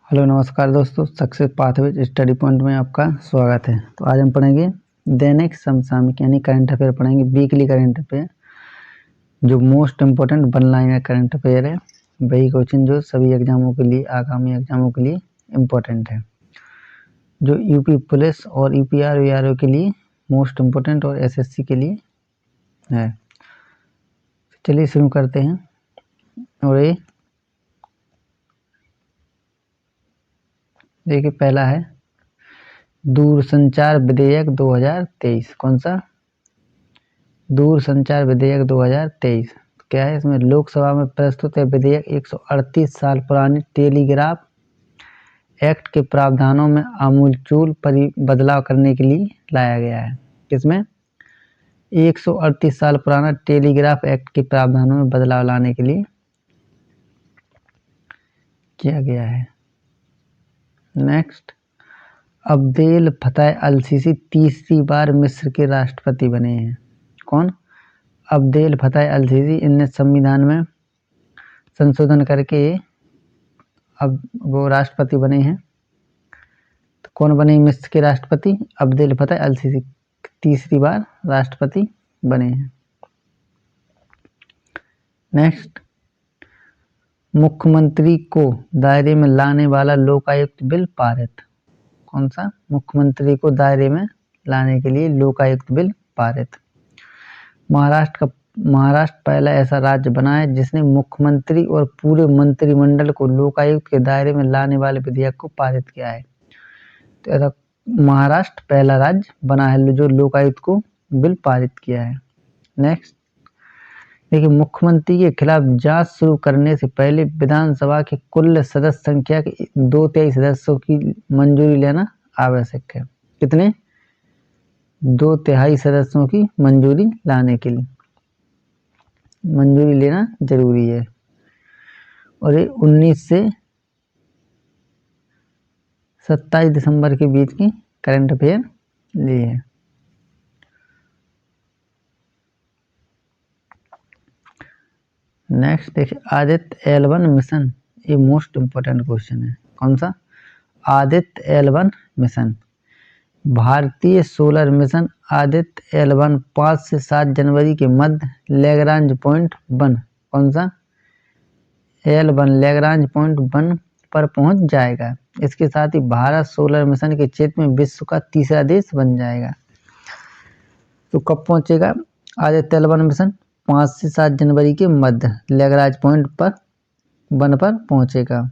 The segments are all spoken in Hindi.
हेलो नमस्कार दोस्तों, सक्सेस पाथवे स्टडी पॉइंट में आपका स्वागत है। तो आज हम पढ़ेंगे दैनिक समसामयिक यानी करंट अफेयर पढ़ेंगे। वीकली करंट अफेयर जो most important one liner current affair है, वही क्वेश्चन जो सभी एग्जामों के लिए, आगामी एग्जामों के लिए इम्पोर्टेंट है, जो यूपी पुलिस और यूपीआर वीआरओ के लिए मोस्ट इम्पोर्टेंट और एसएससी के लिए है। चलिए शुरू करते हैं। और ये देखिए, पहला है दूरसंचार विधेयक 2023। कौन सा? दूरसंचार विधेयक 2023। क्या है इसमें? लोकसभा में प्रस्तुत है विधेयक 138 साल पुरानी टेलीग्राफ एक्ट के प्रावधानों में आमूलचूल बदलाव करने के लिए लाया गया है। किसमें? 138 साल पुराना टेलीग्राफ एक्ट के प्रावधानों में बदलाव लाने के लिए किया गया है। नेक्स्ट, अब्देल फतह अल सीसी तीसरी बार मिस्र के राष्ट्रपति बने हैं। कौन? अब्देल फतह अल सीसी। इनने संविधान में संशोधन करके अब वो राष्ट्रपति बने हैं। तो कौन बने मिस्र के राष्ट्रपति? अब्देल फतह अल सीसी तीसरी बार राष्ट्रपति बने हैं। नेक्स्ट, मुख्यमंत्री को दायरे में लाने वाला लोकायुक्त बिल पारित। कौन सा? मुख्यमंत्री को दायरे में लाने के लिए लोकायुक्त बिल पारित। महाराष्ट्र पहला ऐसा राज्य बना है जिसने मुख्यमंत्री और पूरे मंत्रिमंडल को लोकायुक्त के दायरे में लाने वाले विधेयक को पारित किया है। तो ऐसा महाराष्ट्र पहला राज्य बना है जो लोकायुक्त को बिल पारित किया है। नेक्स्ट, देखिए, मुख्यमंत्री के खिलाफ जांच शुरू करने से पहले विधानसभा के कुल सदस्य संख्या के 2/3 सदस्यों की मंजूरी लेना आवश्यक है। कितने? 2/3 सदस्यों की मंजूरी लाने के लिए मंजूरी लेना जरूरी है। और ये 19 से 27 दिसंबर के बीच की करंट अफेयर लिए है। नेक्स्ट देखिए, आदित्य L1 मिशन। ये मोस्ट इम्पोर्टेंट क्वेश्चन है। कौन सा? Aditya L1 mission. भारतीय सोलर मिशन आदित्य L1 5 से 7 जनवरी के मध्य लैग्रांज पॉइंट 1। कौन सा? L1 लैग्रांज पॉइंट 1 पर पहुंच जाएगा। इसके साथ ही भारत सोलर मिशन के क्षेत्र में विश्व का तीसरा देश बन जाएगा। तो कब पहुंचेगा आदित्य L1 मिशन? 5 से 7 जनवरी के मध्य लैग्रांज पॉइंट पर 1 पर पहुंचेगा।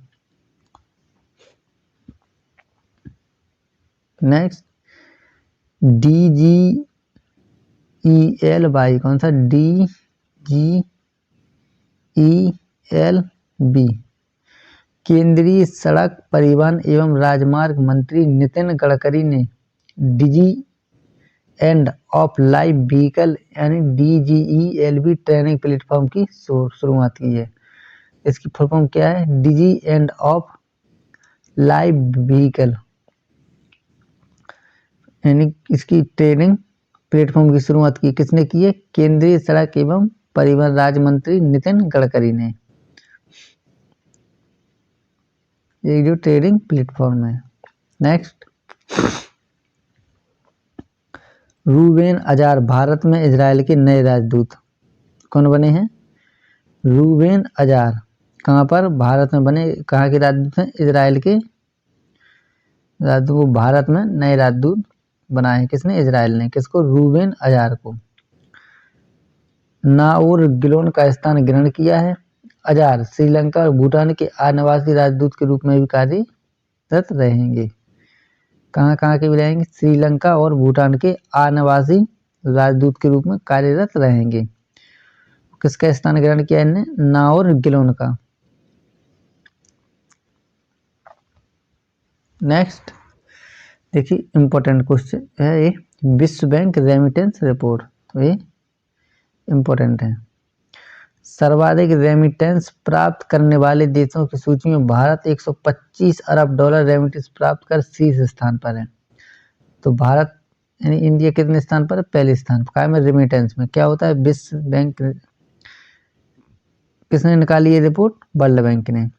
Next, DGELB। कौन सा? DGELB। केंद्रीय सड़क परिवहन एवं राजमार्ग मंत्री नितिन गडकरी ने डिजी एंड ऑफ लाइफ व्हीकल यानी DGELB ट्रेनिंग प्लेटफॉर्म की शुरुआत की है। इसकी फुल फॉर्म क्या है? डिजी एंड ऑफ लाइफ व्हीकल, यानी इसकी ट्रेनिंग प्लेटफॉर्म की शुरुआत की किसने की है? केंद्रीय सड़क एवं परिवहन राज्य मंत्री नितिन गडकरी ने। ये जो ट्रेनिंग प्लेटफॉर्म है। नेक्स्ट, रूबेन अजार भारत में इजराइल के नए राजदूत। कौन बने हैं? रूबेन अजार। कहाँ पर? भारत में बने। कहाँ के राजदूत हैं? इजराइल के राजदूत। वो भारत में नए राजदूत बनाए हैं। किसने? इजराइल ने। किसको? रूबेन अजार को। नाउर गिलोन का स्थान ग्रहण किया है। अजार श्रीलंका और भूटान के आनिवासी राजदूत के रूप में भी कार्यरत रहेंगे। कहाँ के भी रहेंगे? श्रीलंका और भूटान के आनिवासी राजदूत के रूप में कार्यरत रहेंगे। किसका स्थान ग्रहण किया इनने? नाउर गिलोन का। नेक्स्ट देखिए, इंपॉर्टेंट क्वेश्चन है ये, विश्व बैंक रेमिटेंस रिपोर्ट। तो ये इंपॉर्टेंट है। सर्वाधिक रेमिटेंस प्राप्त करने वाले देशों की सूची में भारत $125 अरब रेमिटेंस प्राप्त कर शीर्ष स्थान पर है। तो भारत यानी इंडिया कितने स्थान पर है? पहले स्थान पर। क्या में? रेमिटेंस में। क्या होता है? विश्व बैंक। किसने निकाली ये रिपोर्ट? वर्ल्ड बैंक ने।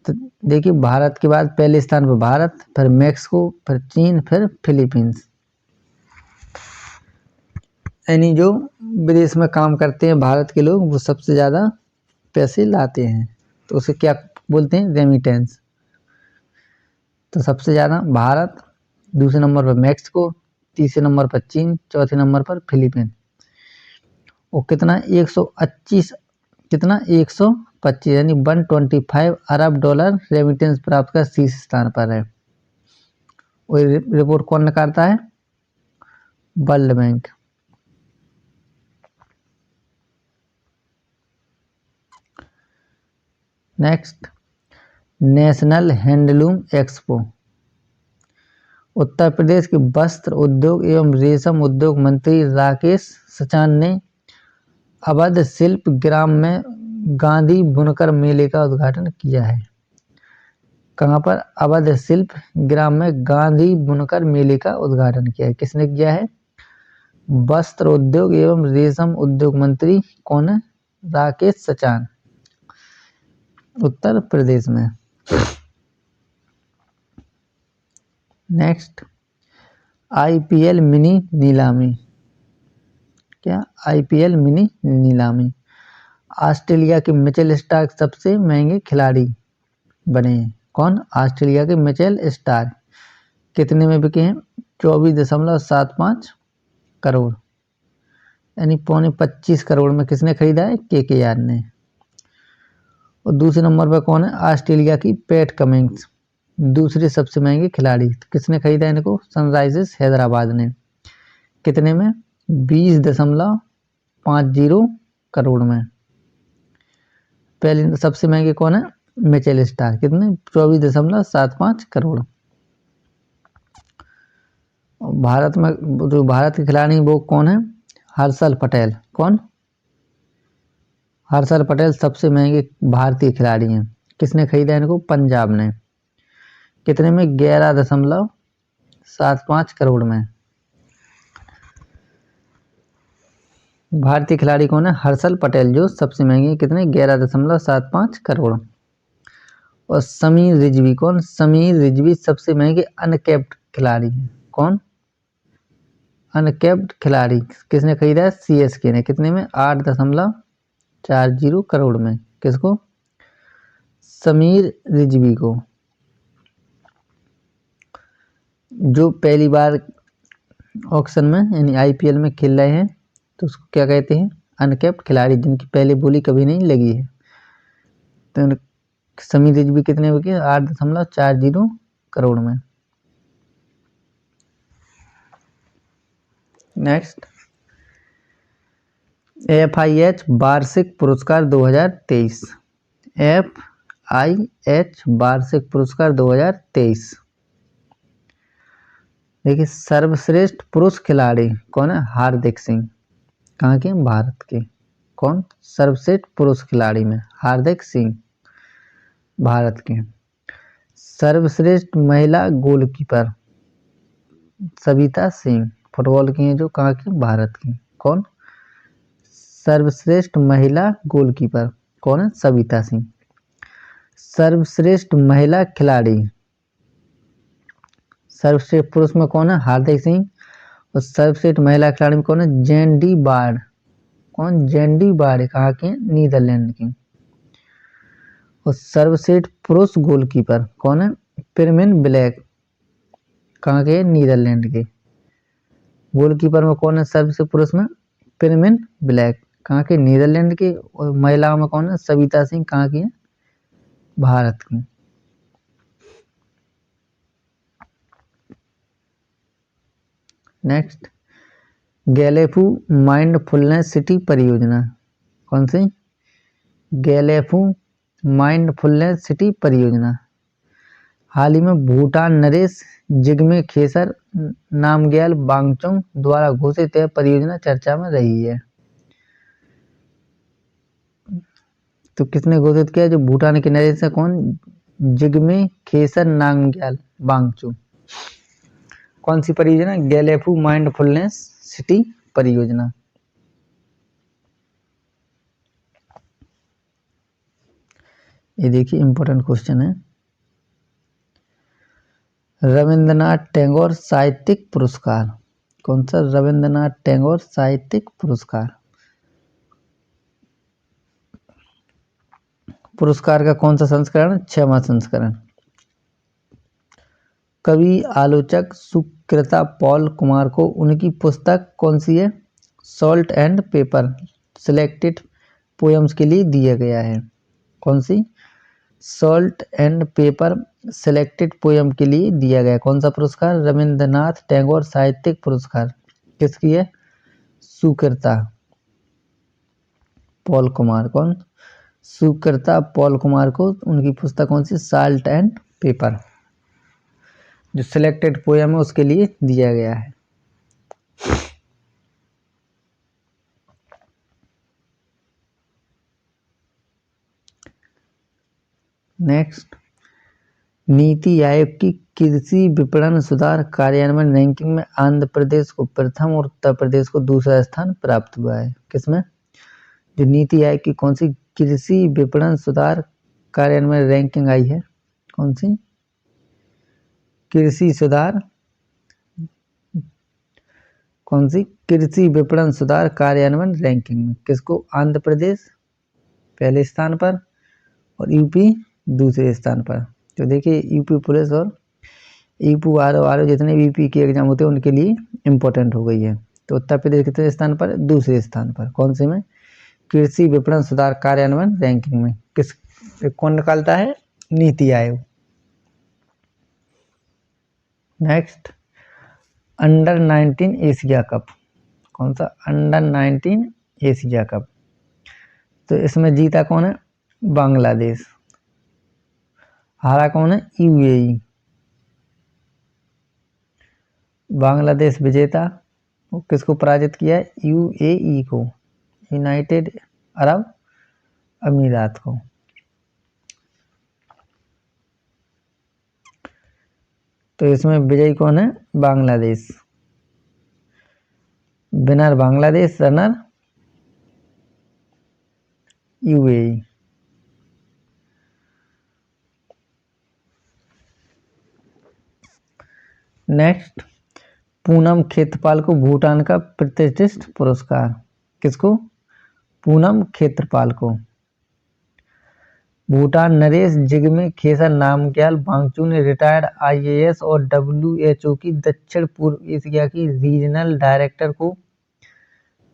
तो देखिए भारत के बाद पहले स्थान पर भारत, फिर मैक्सिको, फिर चीन, फिर फिलीपींस। यानी जो विदेश में काम करते हैं भारत के लोग वो सबसे ज़्यादा पैसे लाते हैं, तो उसे क्या बोलते हैं? रेमिटेंस। तो सबसे ज़्यादा भारत, दूसरे नंबर पर मैक्सिको, तीसरे नंबर पर चीन, चौथे नंबर पर फिलीपींस। वो कितना 125 यानी 125 अरब डॉलर रेमिटेंस प्राप्त कर शीर्ष स्थान पर है। वो रिपोर्ट कौन निकालता है? World bank. Next, national handloom expo. Uttar Pradesh के वस्त्र उद्योग एवं रेशम उद्योग मंत्री राकेश सचान ने अवध शिल्प ग्राम में गांधी बुनकर मेले का उद्घाटन किया है। कहाँ पर? अवध शिल्प ग्राम में गांधी बुनकर मेले का उद्घाटन किया है। किसने किया है? वस्त्र उद्योग एवं रेशम उद्योग मंत्री कौन है? राकेश सचान, उत्तर प्रदेश में। नेक्स्ट, आईपीएल मिनी नीलामी। क्या? आईपीएल मिनी नीलामी। ऑस्ट्रेलिया के मिचेल स्टार्क सबसे महंगे खिलाड़ी बने हैं। कौन? ऑस्ट्रेलिया के मिचेल स्टार्क। कितने में बिके हैं? 24.75 करोड़, यानी 25 करोड़ में। किसने खरीदा है? केकेआर ने। और दूसरे नंबर पर कौन है? ऑस्ट्रेलिया की पैट कमिंग्स, दूसरे सबसे महंगे खिलाड़ी। तो किसने खरीदा इनको? सनराइजर्स हैदराबाद ने। कितने में? 20.50 करोड़ में। पहले सबसे महंगे कौन है? Mitchell Starc. कितने? 24.75 करोड़। भारत में जो भारत के खिलाड़ी वो कौन है? हर्षल पटेल। कौन? हर्षल पटेल सबसे महंगे भारतीय खिलाड़ी हैं। किसने खरीदा इनको? पंजाब ने। कितने में? 11.75 करोड़ में। भारतीय खिलाड़ी कौन है? हर्षल पटेल, जो सबसे महंगे। कितने? 11.75 करोड़। और समीर रिजवी। कौन? समीर रिजवी सबसे महंगे अनकैप्ड खिलाड़ी हैं। कौन? अनकैप्ड खिलाड़ी। किसने खरीदा है? सीएसके ने। कितने में? 8.40 करोड़ में। किसको? समीर रिजवी को, जो पहली बार ऑक्शन में यानी आईपीएल में खेल रहे हैं, तो उसको क्या कहते हैं? अनकैप्ड खिलाड़ी, जिनकी पहले बोली कभी नहीं लगी है। तो समीर रिजवी कितने बिके? 8.40 करोड़ में। नेक्स्ट, FIH वार्षिक पुरस्कार 2023। FIH वार्षिक पुरस्कार 2023। देखिए, सर्वश्रेष्ठ पुरुष खिलाड़ी कौन है? हार्दिक सिंह। कहाँ के? भारत के। कौन? सर्वश्रेष्ठ पुरुष खिलाड़ी में हार्दिक सिंह, भारत के। सर्वश्रेष्ठ महिला गोलकीपर सविता सिंह, फुटबॉल की हैं जो। कहाँ की? भारत की। कौन? सर्वश्रेष्ठ महिला गोलकीपर कौन है? सविता सिंह। सर्वश्रेष्ठ महिला खिलाड़ी, सर्वश्रेष्ठ पुरुष में कौन है? हार्दिक सिंह। और सर्वश्रेष्ठ महिला खिलाड़ी में कौन है? जेंडी बार्ड। कौन? जेंडी बार्ड। कहाँ की? नीदरलैंड की। और सर्वश्रेष्ठ पुरुष गोलकीपर कौन है? पिरमिन ब्लैक। कहाँ के? नीदरलैंड के। गोलकीपर में कौन है सर्वश्रेष्ठ पुरुष में? पिरमिन ब्लैक। कहाँ के? नीदरलैंड के। और महिलाओं में कौन है? सविता सिंह। कहाँ की है? भारत की। नेक्स्ट, गैलेफू माइंडफुलनेस सिटी परियोजना। कौन सी? गैलेफू माइंडफुलनेस सिटी परियोजना। हाल ही में भूटान नरेश जिग्मे खेसर नामग्याल वांगचुक द्वारा घोषित यह परियोजना चर्चा में रही है। तो किसने घोषित किया? जो भूटान के नरेश है। कौन? जिग्मे खेसर नामग्याल वांगचुक। कौन सी परियोजना? गैलेफू माइंडफुलनेस सिटी परियोजना। ये देखिए इंपॉर्टेंट क्वेश्चन है। रविंद्रनाथ टैगोर साहित्यिक पुरस्कार, कौन सा? रविंद्रनाथ टैगोर साहित्यिक पुरस्कार। पुरस्कार का कौन सा संस्करण? 6वां संस्करण। कवि आलोचक सुकृता पॉल कुमार को उनकी पुस्तक कौन सी है? Salt and pepper selected poems के लिए दिया गया है। कौन सी? Salt and pepper selected poem के लिए दिया गया कौन सा पुरस्कार? रविंद्रनाथ टैगोर साहित्यिक पुरस्कार। किसकी है? सुकृता पॉल कुमार। कौन? सुकृता पॉल कुमार को उनकी पुस्तक कौन सी? सॉल्ट एंड पेपर, जो सिलेक्टेड पोएम है उसके लिए दिया गया है। नेक्स्ट, नीति आयोग की कृषि विपणन सुधार कार्यान्वयन रैंकिंग में आंध्र प्रदेश को प्रथम और उत्तर प्रदेश को दूसरा स्थान प्राप्त हुआ है। किसमें? जो नीति आयोग की कौन सी कृषि विपणन सुधार कार्यान्वयन रैंकिंग आई है, कौन सी? कृषि सुधार, कौन सी? कृषि विपणन सुधार कार्यान्वयन रैंकिंग में किसको? आंध्र प्रदेश पहले स्थान पर और यूपी दूसरे स्थान पर। तो देखिए यूपी पुलिस और यूपी आर जितने भी यूपी के एग्जाम होते हैं उनके लिए इम्पोर्टेंट हो गई है। तो उत्तर प्रदेश कितने स्थान पर? दूसरे स्थान पर। कौन से में? कृषि विपणन सुधार कार्यान्वयन रैंकिंग में। किस कौन निकालता है? NITI Aayog. Next, under 19 Asia cup, कौन सा? Under 19 Asia cup. तो इसमें जीता कौन है? बांग्लादेश। हारा कौन है? यूएई। बांग्लादेश विजेता, वो किसको पराजित किया है? यूएई को, यूनाइटेड अरब अमीरात को। तो इसमें विजयी कौन है? Bangladesh. Winner Bangladesh, runner UAE. Next, Poonam Khetrapal को भूटान का प्रतिष्ठित पुरस्कार। किसको? पूनम खेत्रपाल को। भूटान नरेश जिग्मे खेसर नामग्याल वांगचू ने रिटायर्ड आईएएस और डब्ल्यूएचओ की दक्षिण पूर्व एशिया की रीजनल डायरेक्टर को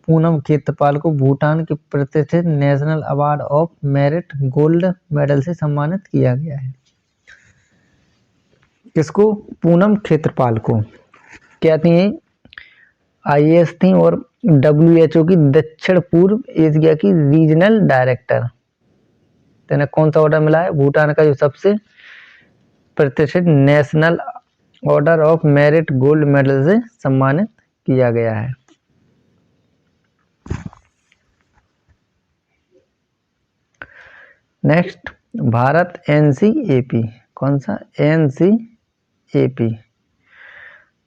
पूनम खेत्रपाल को भूटान के प्रतिष्ठित national award of merit gold medal से सम्मानित किया गया है। किसको? पूनम खेत्रपाल को। क्या थी? आईएएस थी और डब्ल्यूएचओ की दक्षिण पूर्व एशिया की रीजनल डायरेक्टर। तो इन्हें कौन सा ऑर्डर मिला है? भूटान का जो सबसे प्रतिष्ठित national order of merit gold medal से सम्मानित किया गया है। नेक्स्ट, भारत एनसीएपी, कौन सा? एनसीएपी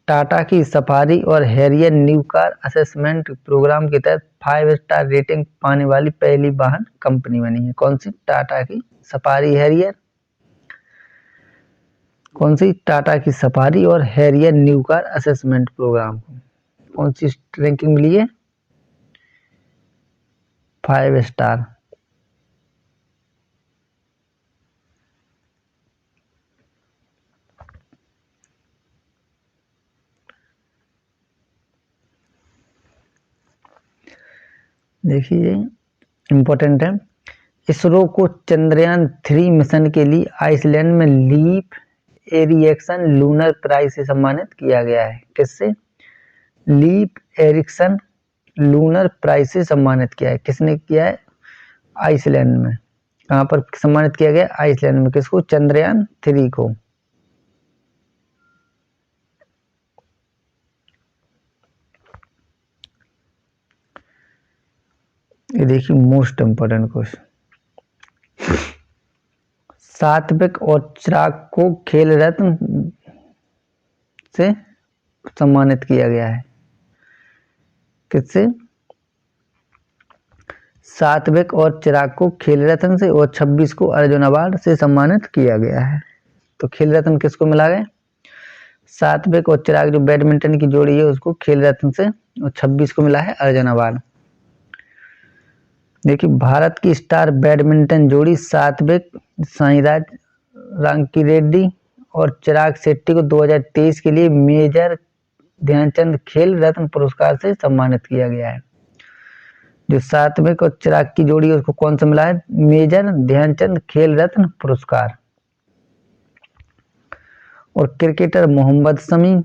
टाटा की सफारी और Harrier new car assessment program के तहत 5 स्टार रेटिंग पाने वाली पहली वाहन कंपनी बनी है। कौन सी? टाटा की सफारी हैरियर। कौन सी? टाटा की सफारी और Harrier new car assessment program को कौन सी रैंकिंग मिली है? 5 स्टार। देखिए इंपॉर्टेंट है। इसरो को चंद्रयान 3 मिशन के लिए आइसलैंड में लीप एरिक्सन लूनर प्राइज से सम्मानित किया गया है। किससे? लीप एरिक्सन लूनर प्राइज से सम्मानित किया है। किसने किया है? आइसलैंड में। कहाँ पर सम्मानित किया गया? आइसलैंड में। किसको? चंद्रयान 3 को। ये देखिए मोस्ट इंपोर्टेंट क्वेश्चन। सात्विक और चिराग को खेल रत्न से सम्मानित किया गया है। किससे? सात्विक और चिराग को खेल रत्न से और 26 को अर्जुन अवार्ड से सम्मानित किया गया है। तो खेल रत्न किसको मिला है? सात्विक और चिराग जो बैडमिंटन की जोड़ी है उसको खेल रत्न से, और 26 को मिला है अर्जुन अवार्ड। देखिए, भारत की स्टार बैडमिंटन जोड़ी सात्विक साईराज रांकीरेड्डी और चिराग शेट्टी को 2023 के लिए मेजर ध्यानचंद खेल रत्न पुरस्कार से सम्मानित किया गया है। जो सात्विक और चिराग की जोड़ी है उसको कौन सा मिला है? मेजर ध्यानचंद खेल रत्न पुरस्कार। और क्रिकेटर मोहम्मद शमी,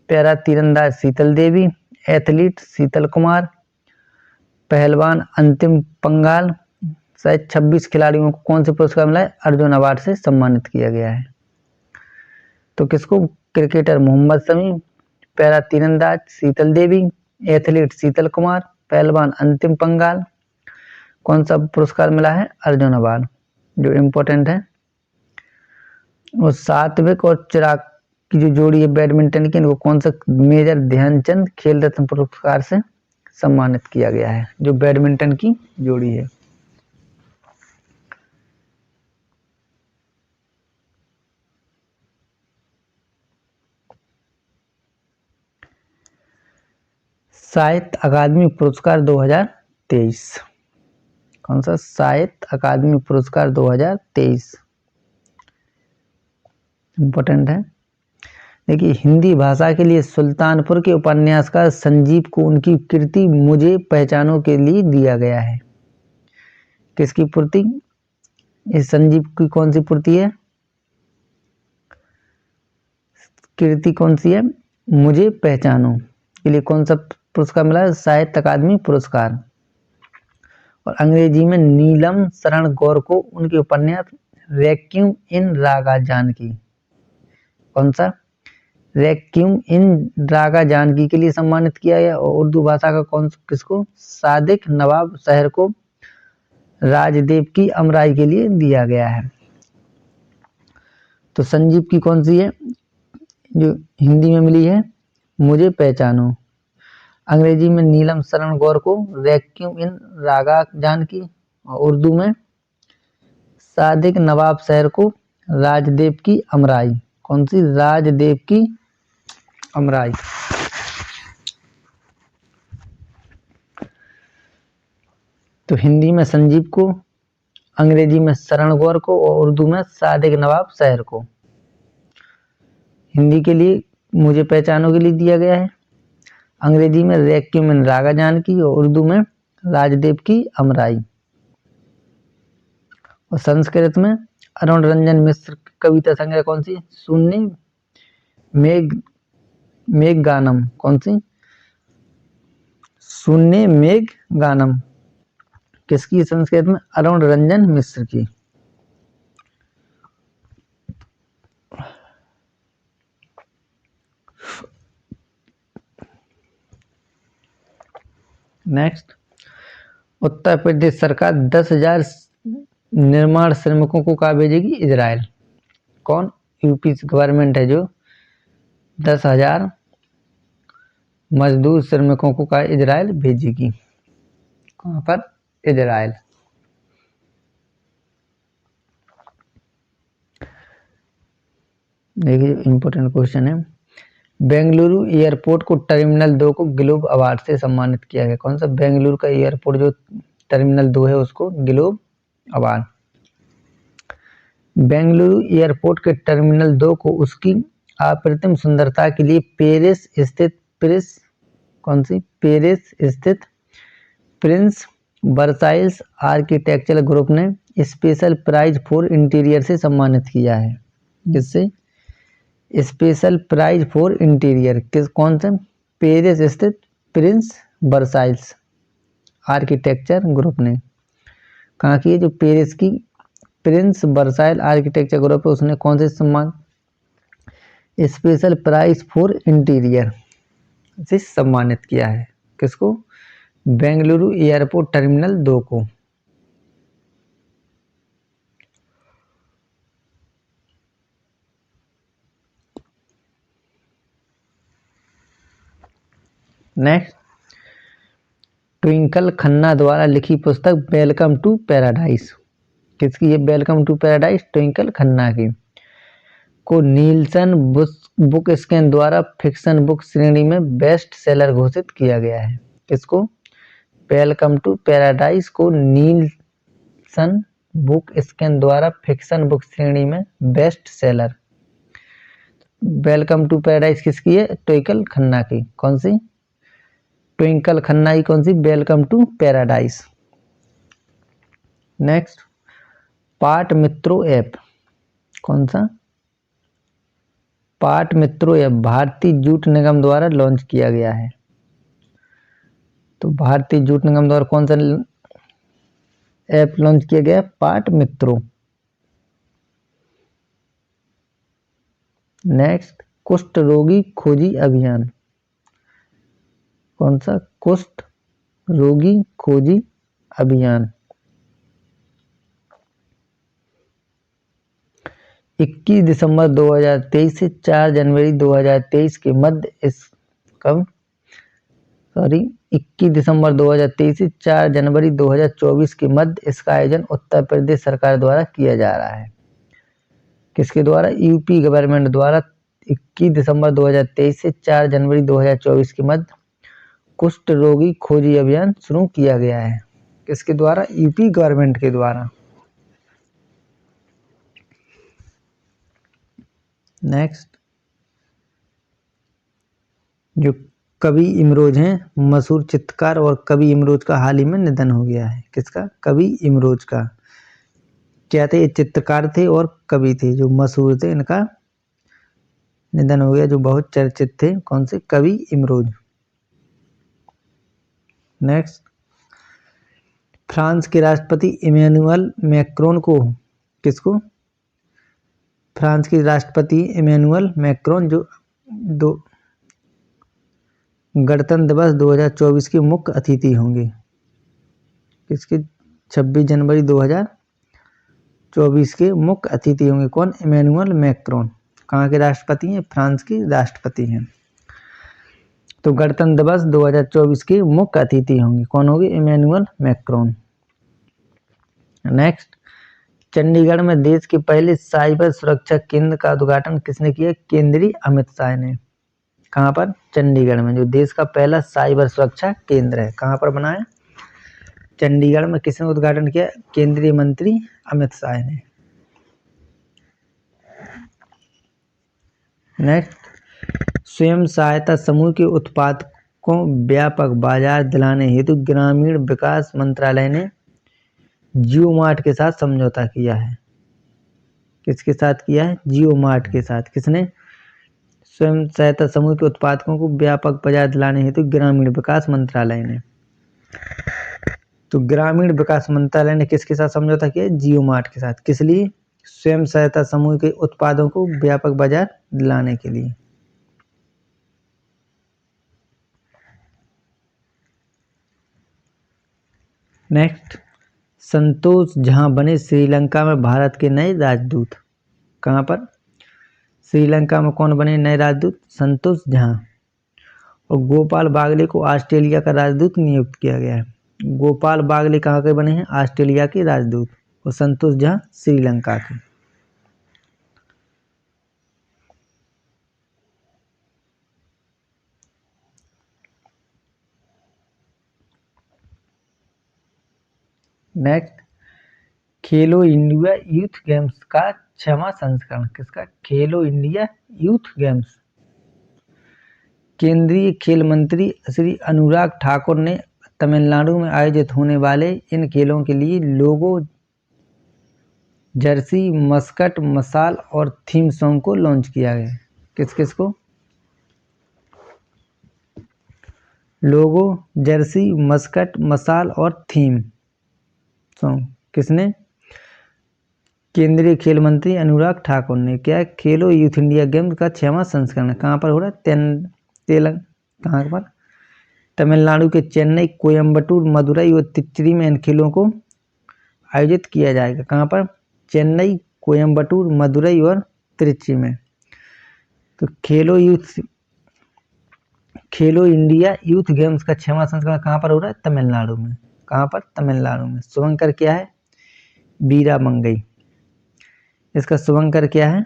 पैरा तीरंदाज शीतल देवी, एथलीट शीतल कुमार, पहलवान अंतिम पंगाल सहित 26 खिलाड़ियों को कौन से पुरस्कार मिला है? अर्जुन अवार्ड से सम्मानित किया गया है। तो किसको? क्रिकेटर मोहम्मद शमी, पैरा तीरंदाज शीतल देवी, एथलीट शीतल कुमार, पहलवान अंतिम पंगाल, कौन सा पुरस्कार मिला है? अर्जुन अवार्ड, जो इम्पोर्टेंट है। और सात्विक और चिराग की जो जोड़ी है बैडमिंटन की, इनको कौन सा मेजर ध्यानचंद खेल रत्न पुरस्कार से सम्मानित किया गया है, जो बैडमिंटन की जोड़ी है। साहित्य अकादमी पुरस्कार 2023, कौन सा? साहित्य अकादमी पुरस्कार 2023 इम्पोर्टेंट है। देखिए, हिंदी भाषा के लिए सुल्तानपुर के उपन्यासकार संजीव को उनकी कृति मुझे पहचानो के लिए दिया गया है। किसकी पूर्ति? इस संजीव की कौन सी पूर्ति है? कृति कौन सी है? मुझे पहचानो के लिए कौन सा पुरस्कार मिला है? साहित्य अकादमी पुरस्कार। और अंग्रेजी में नीलम शरण गौर को उनके उपन्यास रेक्यूम इन रागा जानकी, कौन सा? रेक्यूम इन रागा जानकी के लिए सम्मानित किया गया। और उर्दू भाषा का कौन किसको? सादिक नवाब शहर को राजदेव की अमराई के लिए दिया गया है। तो संजीव की कौन सी है जो हिंदी में मिली है? मुझे पहचानो। अंग्रेजी में नीलम शरण गौर को रेक्यूम इन रागा जानकी, और उर्दू में सादिक नवाब शहर को राजदेव की अमराई, कौन सी? राजदेव की अमराई। तो हिंदी में संजीव को, अंग्रेजी में शरण गौर को, और उर्दू में सादिक नवाब शहर को। हिंदी के लिए मुझे पहचानो के लिए दिया गया है, अंग्रेजी में रेक्यूम इन रागा जानकी, और उर्दू में राजदेव की अमराई। और संस्कृत में अरुण रंजन मिश्र की कविता संग्रह कौन सी? शून्य मेघ गानम, कौन सी? शून्य मेघ गानम किसकी? संस्कृत में अरुण रंजन मिश्र की। नेक्स्ट, उत्तर प्रदेश सरकार 10,000 निर्माण श्रमिकों को कहाँ भेजेगी? इजराइल। कौन? यूपी गवर्नमेंट है जो 10,000 मजदूर श्रमिकों को कहाँ इजराइल भेजेगी। कहाँ पर? इजराइल। देखिए, इंपॉर्टेंट क्वेश्चन है। बेंगलुरु एयरपोर्ट को टर्मिनल 2 को ग्लोब अवार्ड से सम्मानित किया गया। कौन सा? बेंगलुरु का एयरपोर्ट जो टर्मिनल 2 है उसको ग्लोब अवार्ड। बेंगलुरु एयरपोर्ट के टर्मिनल 2 को उसकी अप्रतिम सुंदरता के लिए पेरिस स्थित प्रिंस वर्साइल्स आर्किटेक्चरल ग्रुप ने स्पेशल प्राइज फॉर इंटीरियर से सम्मानित किया है। जिससे स्पेशल प्राइज फॉर इंटीरियर कौन सा? पेरिस स्थित प्रिंस वर्साइल्स आर्किटेक्चर ग्रुप ने। कहाँ की है? जो पेरिस की प्रिंस वर्साइल आर्किटेक्चर ग्रुप है उसने कौन से सम्मान? स्पेशल प्राइज फॉर इंटीरियर से सम्मानित किया है। किसको? बेंगलुरु एयरपोर्ट टर्मिनल 2 को। नेक्स्ट, ट्विंकल खन्ना द्वारा लिखी पुस्तक वेलकम टू पैराडाइज। किसकी है welcome to paradise? Twinkle Khanna की। को नीलसन बुक स्कैन द्वारा फिक्शन बुक श्रेणी में बेस्ट सेलर घोषित किया गया है। किसको? वेलकम टू पैराडाइज को नीलसन बुक स्कैन द्वारा फिक्शन बुक श्रेणी में best seller. Welcome to paradise किसकी है? ट्विंकल खन्ना की। कौन सी? ट्विंकल खन्ना की कौन सी? Welcome to paradise. नेक्स्ट, पाठ मित्रों ऐप कौन सा? पाठ मित्रों ऐप भारतीय जूट निगम द्वारा लॉन्च किया गया है। तो भारतीय जूट निगम द्वारा कौन सा ऐप लॉन्च किया गया? पाठ मित्रों। नेक्स्ट, कुष्ठ रोगी खोजी अभियान कौन सा? कुष्ठ रोगी खोजी अभियान। 21 दिसंबर 2023 से 4 जनवरी 2023 के मध्य 21 दिसंबर 2023 से 4 जनवरी 2024 के मध्य इसका आयोजन उत्तर प्रदेश सरकार द्वारा किया जा रहा है। किसके द्वारा? यूपी गवर्नमेंट द्वारा 21 दिसंबर 2023 से 4 जनवरी 2024 के मध्य कुष्ठ रोगी खोजी अभियान शुरू किया गया है। किसके द्वारा? यूपी गवर्नमेंट के द्वारा। नेक्स्ट, जो कवि इमरोज हैं, मशहूर चित्रकार और कवि इमरोज का हाल ही में निधन हो गया है। किसका? कवि इमरोज का। क्या थे? ये चित्रकार थे और कवि थे जो मशहूर थे, इनका निधन हो गया, जो बहुत चर्चित थे। कौन से? कवि इमरोज। नेक्स्ट, फ्रांस के राष्ट्रपति इमैनुअल मैक्रोन को, किसको? फ्रांस के राष्ट्रपति इमैनुअल मैक्रोन जो गणतंत्र दिवस 2024 के मुख्य अतिथि होंगे। किसके? 26 जनवरी 2024 के मुख्य अतिथि होंगे। कौन? Emmanuel Macron. कहाँ के राष्ट्रपति हैं? फ्रांस के राष्ट्रपति हैं। तो गणतंत्र दिवस 2024 के मुख्य अतिथि होंगे। कौन होंगे? Emmanuel Macron. नेक्स्ट, चंडीगढ़ में देश के पहले साइबर सुरक्षा केंद्र का उद्घाटन किसने किया? केंद्रीय अमित शाह ने। कहाँ पर? चंडीगढ़ में, जो देश का पहला साइबर सुरक्षा केंद्र है। कहाँ पर बना है? चंडीगढ़ में। किसने उद्घाटन किया? केंद्रीय मंत्री अमित शाह ने। नेक्स्ट, स्वयं सहायता समूह के उत्पादकों व्यापक बाजार दिलाने हेतु ग्रामीण विकास मंत्रालय ने जियो मार्ट के साथ समझौता किया है। किसके साथ किया है? जियो मार्ट के साथ। किसने? स्वयं सहायता समूह के उत्पादकों को व्यापक बाजार दिलाने हेतु ग्रामीण विकास मंत्रालय ने। तो ग्रामीण विकास मंत्रालय ने किसके साथ समझौता किया? जियो मार्ट के साथ। किस लिए? स्वयं सहायता समूह के उत्पादों को व्यापक बाजार दिलाने के लिए। नेक्स्ट, संतोष झा बने श्रीलंका में भारत के नए राजदूत। कहाँ पर? श्रीलंका में कौन बने नए राजदूत? संतोष झा। और गोपाल बागले को ऑस्ट्रेलिया का राजदूत नियुक्त किया गया है। गोपाल बागले कहाँ के बने हैं? ऑस्ट्रेलिया के राजदूत। और संतोष झा श्रीलंका के। नेक्स्ट, खेलो इंडिया यूथ गेम्स का 6वां संस्करण। किसका? खेलो इंडिया यूथ गेम्स। केंद्रीय खेल मंत्री श्री अनुराग ठाकुर ने तमिलनाडु में आयोजित होने वाले इन खेलों के लिए लोगो, जर्सी, मस्कट, मशाल और थीम सॉन्ग को लॉन्च किया गया। किस किस को? लोगो, जर्सी, मस्कट, मशाल और थीम सॉन्ग किसने? केंद्रीय खेल मंत्री अनुराग ठाकुर ने। क्या? खेलो यूथ इंडिया गेम्स का 6वां संस्करण कहाँ पर हो रहा है? कहाँ पर? तमिलनाडु के चेन्नई, कोयम्बटूर, मदुरई और तिच्चरी में इन खेलों को आयोजित किया जाएगा। कहाँ पर? चेन्नई, कोयम्बटूर, मदुरई और त्रिची में। तो खेलो इंडिया यूथ गेम्स का 6वां संस्करण कहाँ पर हो रहा है? तमिलनाडु में। कहाँ पर? तमिलनाडु में। शुभंकर क्या है? बीरा मंगई। इसका शुभंकर क्या है?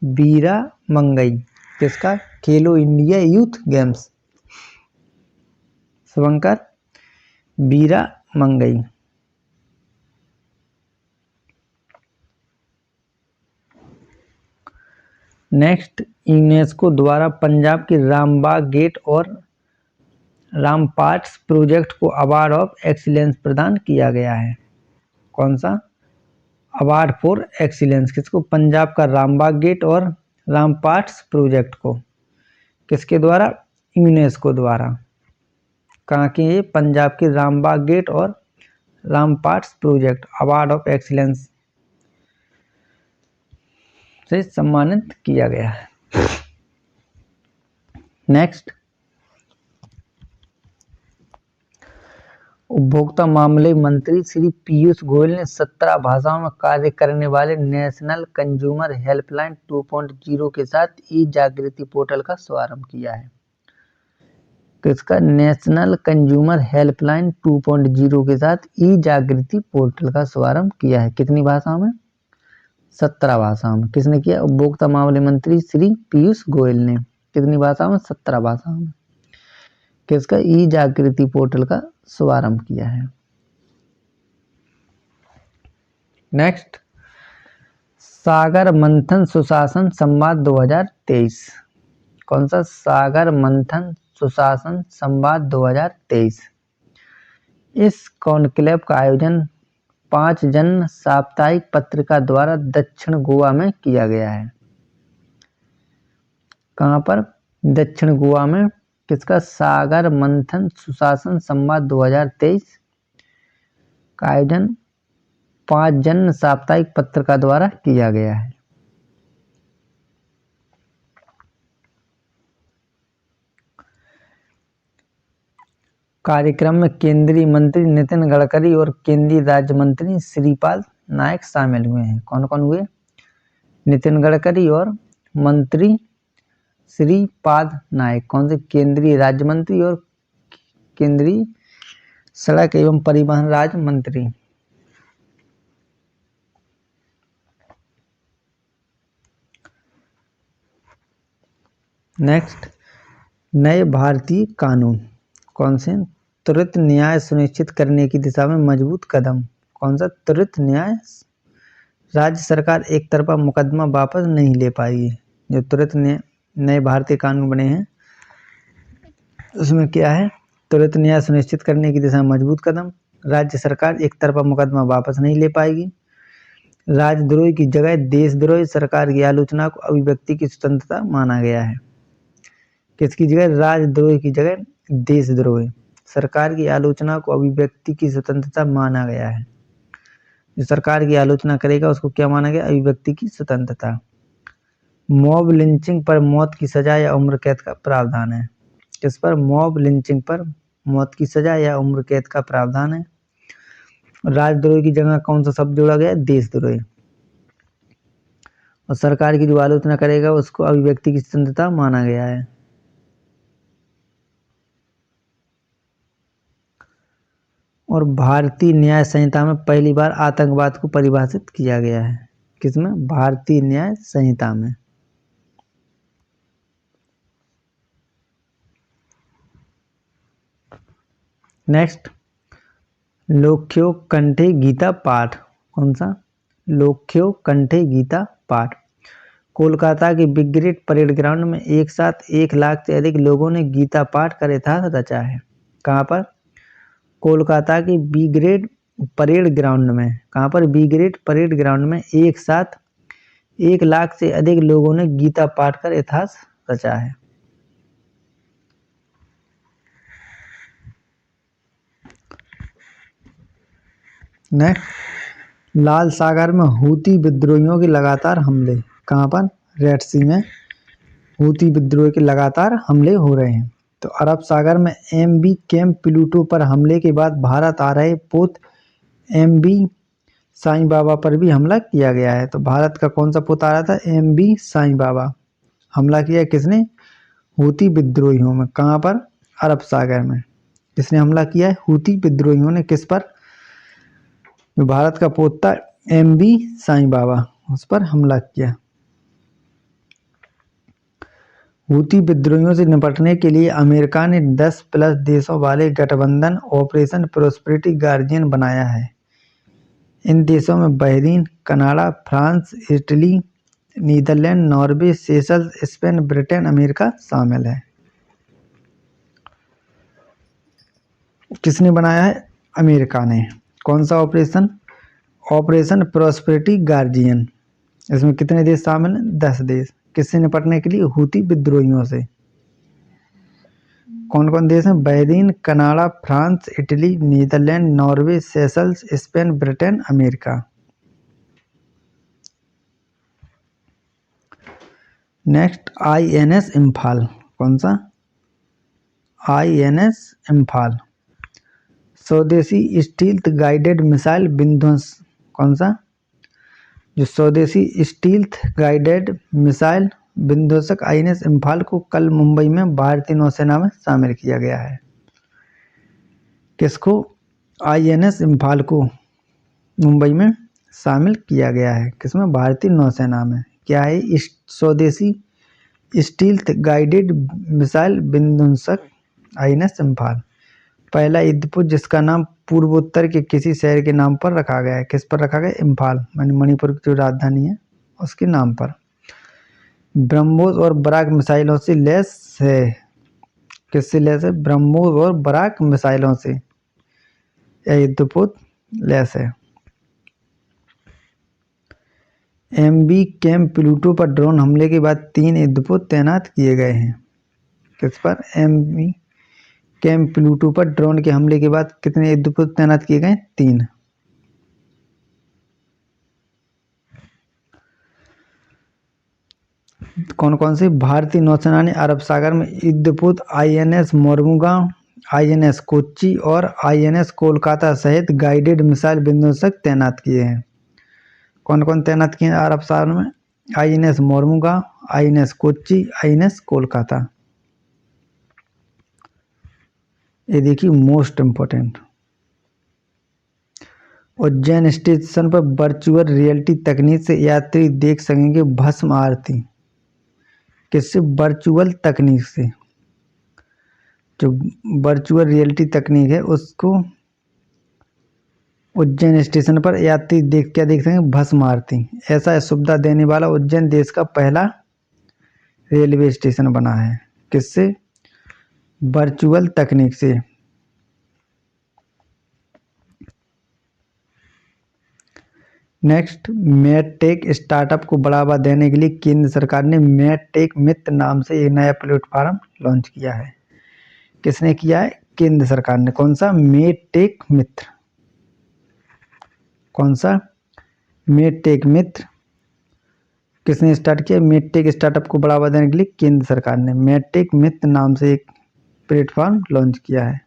बीरा मंगई। किसका? खेलो इंडिया यूथ गेम्स। शुभंकर बीरा मंगई। नेक्स्ट, यूनेस्को द्वारा पंजाब की रामबाग गेट और रामपाट्स प्रोजेक्ट को अवार्ड ऑफ एक्सीलेंस प्रदान किया गया है। कौन सा? Award for excellence. किसको? पंजाब का रामबाग गेट और रामपाट्स प्रोजेक्ट को। किसके द्वारा? यूनेस्को द्वारा। कहाँ की? ये पंजाब की रामबाग गेट और रामपाट्स प्रोजेक्ट अवार्ड ऑफ एक्सीलेंस से सम्मानित किया गया है। नेक्स्ट, उपभोक्ता मामले मंत्री श्री पीयूष गोयल ने 17 भाषाओं में कार्य करने वाले नेशनल कंज्यूमर हेल्पलाइन 2.0 के साथ ई जागृति पोर्टल का शुभारंभ किया है। किसका? नेशनल कंज्यूमर हेल्पलाइन 2.0 के साथ ई जागृति पोर्टल का शुभारंभ किया है। कितनी भाषाओं में? 17 भाषाओं में। किसने किया? उपभोक्ता मामले मंत्री श्री पीयूष गोयल ने। कितनी भाषाओं में? 17 भाषाओं में। किसका? ई जागृति पोर्टल का शुभारंभ किया है। नेक्स्ट, सागर मंथन सुशासन संवाद 2023। कौन सा? सागर मंथन सुशासन संवाद 2023। इस कॉन्क्लेव का आयोजन 5 जन साप्ताहिक पत्रिका द्वारा दक्षिण गोवा में किया गया है। कहाँ पर? दक्षिण गोवा में। किसका? सागर मंथन सुशासन संवाद 2023 का आयोजन 5 जन साप्ताहिक पत्रिका द्वारा किया गया है। कार्यक्रम में केंद्रीय मंत्री नितिन गडकरी और केंद्रीय राज्य मंत्री श्रीपाद नायक शामिल हुए हैं। कौन कौन हुए? नितिन गडकरी और मंत्री श्रीपाद नायक। कौन से? केंद्रीय राज्य मंत्री और केंद्रीय सड़क एवं परिवहन राज्य मंत्री। नेक्स्ट, नए भारतीय कानून। कौन से? त्वरित न्याय सुनिश्चित करने की दिशा में मजबूत कदम। कौन सा? त्वरित न्याय। राज्य सरकार एक तरफा मुकदमा वापस नहीं ले पाएगी। जो त्वरित नए भारतीय कानून बने हैं उसमें क्या है? त्वरित न्याय सुनिश्चित करने की दिशा में मजबूत कदम। राज्य सरकार एक तरफा मुकदमा वापस नहीं ले पाएगी। राजद्रोही की जगह देशद्रोही। सरकार की आलोचना को अभिव्यक्ति की स्वतंत्रता माना गया है। किसकी जगह? राजद्रोही की जगह देशद्रोही। सरकार की आलोचना को अभिव्यक्ति की स्वतंत्रता माना गया है। जो सरकार की आलोचना करेगा उसको क्या माना गया? अभिव्यक्ति की स्वतंत्रता। मॉब लिंचिंग पर मौत की सजा या उम्र कैद का प्रावधान है। किस पर? मॉब लिंचिंग पर मौत की सजा या उम्र कैद का प्रावधान है। राजद्रोही की जगह कौन सा शब्द जोड़ा गया? देशद्रोही। और सरकार की जो आलोचना करेगा उसको अभिव्यक्ति की स्वतंत्रता माना गया है। और भारतीय न्याय संहिता में पहली बार आतंकवाद को परिभाषित किया गया है। किसमें? भारतीय न्याय संहिता में। नेक्स्ट, लोक्यो कंठे गीता पाठ। कौन सा? लोक्यो कंठे गीता पाठ। कोलकाता के बिग ग्रेड परेड ग्राउंड में एक साथ 1 लाख से अधिक लोगों ने गीता पाठ का इतिहास रचा है। कहाँ पर? कोलकाता के बी ग्रेड परेड ग्राउंड में। कहाँ पर? बी ग्रेड परेड ग्राउंड में एक साथ 1 लाख से अधिक लोगों ने गीता पाठ का इतिहास रचा है। नेक्स्ट, लाल सागर में हूती विद्रोहियों के लगातार हमले। कहाँ पर? रेड सी में हूती विद्रोह के लगातार हमले हो रहे हैं। तो अरब सागर में MV कैंप प्लूटो पर हमले के बाद भारत आ रहे पोत MV साईं बाबा पर भी हमला किया गया है। तो भारत का कौन सा पोत आ रहा था? MV साईं बाबा। हमला किया किसने? हूती विद्रोहियों में। कहाँ पर? अरब सागर में। किसने हमला किया है? हूती विद्रोहियों ने। किस पर? जो भारत का पोता MV साईं बाबा, उस पर हमला किया। हूती विद्रोहियों से निपटने के लिए अमेरिका ने 10+ देशों वाले गठबंधन ऑपरेशन प्रोस्पेरिटी गार्जियन बनाया है। इन देशों में Bahrain, Canada, France, Italy, Netherlands, Norway, Seychelles, Spain, Britain, America शामिल है। किसने बनाया है? अमेरिका ने। कौन सा ऑपरेशन? Operation prosperity guardian. इसमें कितने देश शामिल हैं? 10 देश। किससे निपटने के लिए? हूती विद्रोहियों से। कौन कौन देश हैं? Bahrain, Canada, France, Italy, Netherlands, Norway, Seychelles, Spain, Britain, America. Next INS Imphal. कौन सा? INS इम्फाल। स्वदेशी स्टील्थ गाइडेड मिसाइल विध्वंस। कौन सा? जो स्वदेशी स्टील्थ गाइडेड मिसाइल विध्वंसक INS इम्फाल को कल मुंबई में भारतीय नौसेना में शामिल किया गया है। किसको? INS इम्फाल को मुंबई में शामिल किया गया है। किसमें? भारतीय नौसेना में। क्या है? स्वदेशी स्टील्थ गाइडेड मिसाइल विध्वंसक INS इम्फाल। पहला युद्धपोत जिसका नाम पूर्वोत्तर के किसी शहर के नाम पर रखा गया है। किस पर रखा गया? इम्फाल, मणिपुर की जो राजधानी है उसके नाम पर। ब्रह्मोस और बराक मिसाइलों से लैस है। किससे लैस है? ब्रह्मोस और बराक मिसाइलों से यह युद्धपोत लैस है। MV कैंप प्लूटो पर ड्रोन हमले के बाद 3 युद्धपोत तैनात किए गए हैं। किस पर? MV कैंप प्लूटो पर ड्रोन के हमले के बाद कितने युद्धपोत तैनात किए गए? 3। कौन कौन से? भारतीय नौसेना ने अरब सागर में युद्धपोत INS मोरमुगांव, INS कोच्चि और INS कोलकाता सहित गाइडेड मिसाइल विध्वंसक तैनात किए हैं। कौन कौन तैनात किए हैं अरब सागर में? INS Mormugao, INS Kochi, INS Kolkata. ये देखिए मोस्ट इम्पोर्टेंट। उज्जैन स्टेशन पर वर्चुअल रियलिटी तकनीक से यात्री देख सकेंगे भस्म आरती। किससे? वर्चुअल तकनीक से। जो वर्चुअल रियलिटी तकनीक है उसको उज्जैन स्टेशन पर यात्री क्या देख सकेंगे? भस्म आरती। ऐसा सुविधा देने वाला उज्जैन देश का पहला रेलवे स्टेशन बना है। किससे? वर्चुअल तकनीक से। नेक्स्ट, मैटेक स्टार्टअप को बढ़ावा देने के लिए केंद्र सरकार ने मैटेक मित्र नाम से एक नया प्लेटफॉर्म लॉन्च किया है। किसने किया है? केंद्र सरकार ने। कौन सा? मैटेक मित्र। कौन सा? मैटेक मित्र। किसने स्टार्ट किया? मैटेक स्टार्टअप को बढ़ावा देने के लिए केंद्र सरकार ने मैटेक मित्र नाम से एक प्लेटफॉर्म लॉन्च किया है।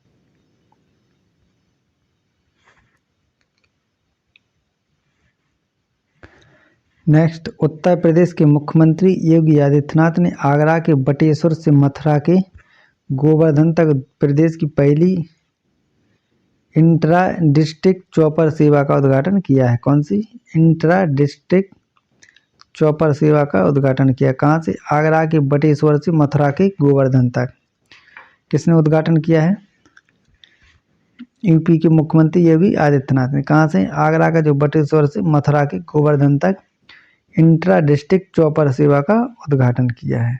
नेक्स्ट, उत्तर प्रदेश के मुख्यमंत्री योगी आदित्यनाथ ने आगरा के बटेश्वर से मथुरा के गोवर्धन तक प्रदेश की पहली इंट्रा डिस्ट्रिक्ट चॉपर सेवा का उद्घाटन किया है। कौन सी? इंट्रा डिस्ट्रिक्ट चॉपर सेवा का उद्घाटन किया। कहाँ से? आगरा के बटेश्वर से मथुरा के गोवर्धन तक। किसने उद्घाटन किया है? यूपी के मुख्यमंत्री योगी आदित्यनाथ ने। कहाँ से? आगरा का जो बटेश्वर से मथुरा के गोवर्धन तक इंट्रा डिस्ट्रिक्ट चॉपर सेवा का उद्घाटन किया है।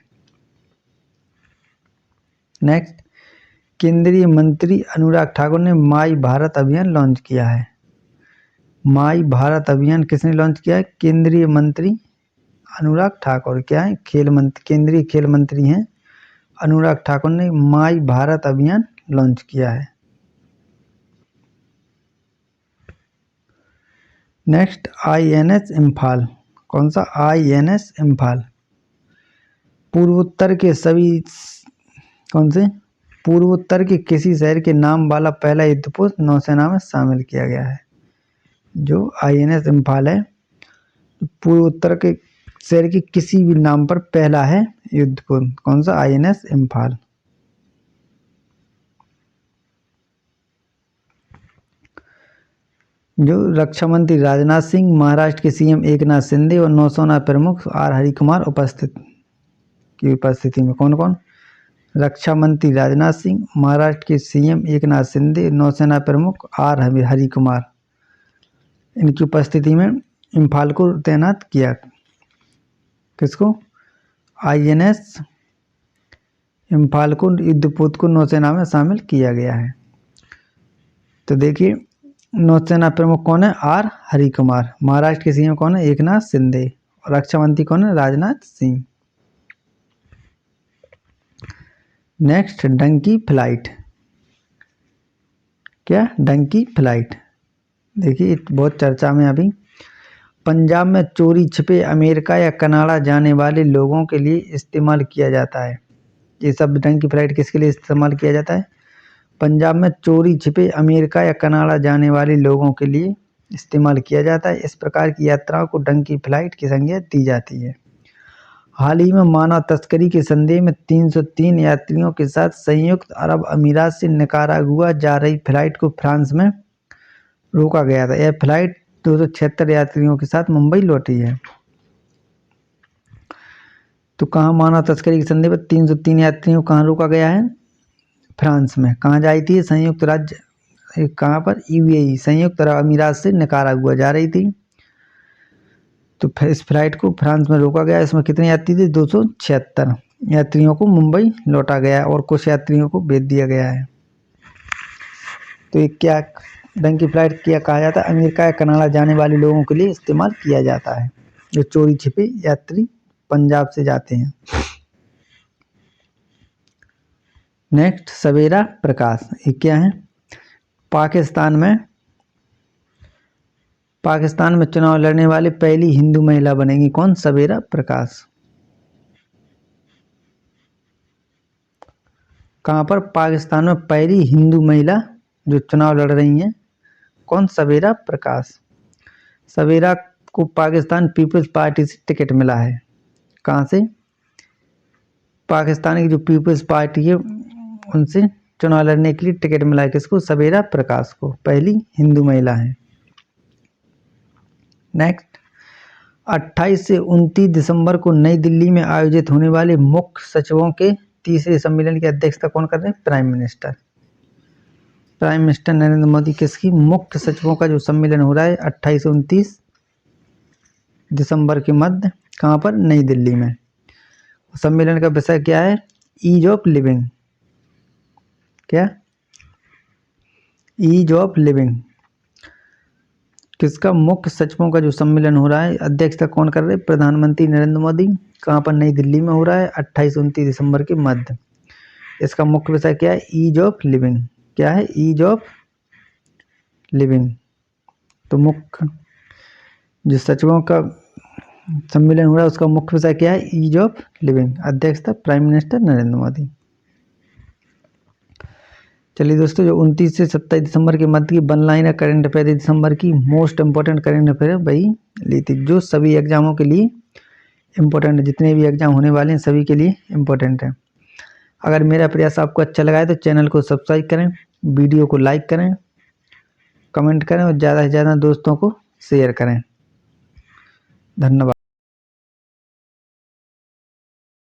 नेक्स्ट, केंद्रीय मंत्री अनुराग ठाकुर ने माई भारत अभियान लॉन्च किया है। माई भारत अभियान किसने लॉन्च किया है? केंद्रीय मंत्री अनुराग ठाकुर। क्या है? खेल मंत्री, केंद्रीय खेल मंत्री हैं अनुराग ठाकुर ने माई भारत अभियान लॉन्च किया है। Next, INS Imphal. कौन सा? INS इम्फाल। पूर्वोत्तर के सभी कौन से? पूर्वोत्तर के किसी शहर के नाम वाला पहला युद्धपोत नौसेना में शामिल किया गया है। जो INS इम्फाल है पूर्वोत्तर के शहर के किसी भी नाम पर पहला है युद्धपोत, कौन सा? INS इम्फाल। जो रक्षा मंत्री राजनाथ सिंह, महाराष्ट्र के CM एकनाथ शिंदे और नौसेना प्रमुख R हरिकुमार की उपस्थिति में, कौन कौन? रक्षा मंत्री राजनाथ सिंह, महाराष्ट्र के CM एकनाथ शिंदे, नौसेना प्रमुख R हरिकुमार, इनकी उपस्थिति में इम्फाल को तैनात किया। किसको? INS इम्फाल को, युद्धपोत को नौसेना में शामिल किया गया है। तो देखिए नौसेना प्रमुख कौन है? R हरिकुमार। महाराष्ट्र के CM कौन है? एकनाथ शिंदे। और रक्षा मंत्री कौन है? Rajnath Singh. Next, donkey flight. क्या? Donkey flight. देखिए बहुत चर्चा में अभी। पंजाब में चोरी छिपे अमेरिका या कनाडा जाने वाले लोगों के लिए इस्तेमाल किया जाता है। ये सब डंकी फ्लाइट किसके लिए इस्तेमाल किया जाता है? पंजाब में चोरी छिपे अमेरिका या कनाडा जाने वाले लोगों के लिए इस्तेमाल किया जाता है। इस प्रकार की यात्राओं को डंकी फ्लाइट की संज्ञा दी जाती है। हाल ही में मानव तस्करी के संदेह में 303 यात्रियों के साथ संयुक्त अरब अमीरात से निकारागुआ जा रही फ्लाइट को फ्रांस में रोका गया था। यह फ्लाइट 276 यात्रियों के साथ मुंबई लौटी है। तो कहाँ मानव तस्करी के संदेह में 303 यात्रियों को कहाँ रोका गया है? फ्रांस में। कहाँ जा रही थी? संयुक्त राज्य, कहाँ पर? UAE, संयुक्त अरब अमीरात से निकारागुआ जा रही थी। तो फिर इस फ्लाइट को फ्रांस में रोका गया। इसमें कितने यात्री थे? 276 यात्रियों को मुंबई लौटा गया और कुछ यात्रियों को भेज दिया गया है। तो ये क्या डंकी फ्लाइट क्या कहा जाता है? अमेरिका या कनाडा जाने वाले लोगों के लिए इस्तेमाल किया जाता है, जो चोरी छिपे यात्री पंजाब से जाते हैं। नेक्स्ट, सवेरा प्रकाश। ये क्या है? पाकिस्तान में चुनाव लड़ने वाली पहली हिंदू महिला बनेगी। कौन? सवेरा प्रकाश। कहाँ पर? पाकिस्तान में पहली हिंदू महिला जो चुनाव लड़ रही हैं। कौन? सवेरा प्रकाश। सवेरा को पाकिस्तान पीपल्स पार्टी से टिकट मिला है। कहाँ से? पाकिस्तान की जो पीपल्स पार्टी है उनसे चुनाव लड़ने के लिए टिकट मिला है। किसको? सवेरा प्रकाश को। पहली हिंदू महिला है। नेक्स्ट, 28 से 29 दिसंबर को नई दिल्ली में आयोजित होने वाले मुख्य सचिवों के तीसरे सम्मेलन की अध्यक्षता कौन कर रहे हैं? Prime minister. Prime minister Narendra Modi किसकी? मुख्य सचिवों का जो सम्मेलन हो रहा है 28 से 29 दिसंबर के मध्य, कहाँ पर? नई दिल्ली में। सम्मेलन का विषय क्या है? Ease of living. क्या? Ease of living. किसका? मुख्य सचिवों का जो सम्मेलन हो रहा है, अध्यक्षता कौन कर रहे हैं? प्रधानमंत्री नरेंद्र मोदी। कहाँ पर? नई दिल्ली में हो रहा है 28-29 दिसंबर के मध्य। इसका मुख्य विषय क्या है? Ease of living. क्या है? Ease of living. तो मुख्य जो सचिवों का सम्मेलन हो रहा है उसका मुख्य विषय क्या है? Ease of living. अध्यक्षता प्राइम मिनिस्टर नरेंद्र मोदी। चलिए दोस्तों, जो 29 से 27 दिसंबर के मध्य की वन लाइन करंट अफेयर दिसंबर की मोस्ट इंपॉर्टेंट करंट अफेयर वही ली थी, जो सभी एग्जामों के लिए इम्पोर्टेंट है। जितने भी एग्जाम होने वाले हैं सभी के लिए इम्पोर्टेंट है। अगर मेरा प्रयास आपको अच्छा लगा है तो चैनल को सब्सक्राइब करें, वीडियो को लाइक करें, कमेंट करें और ज़्यादा से ज़्यादा दोस्तों को शेयर करें। धन्यवाद।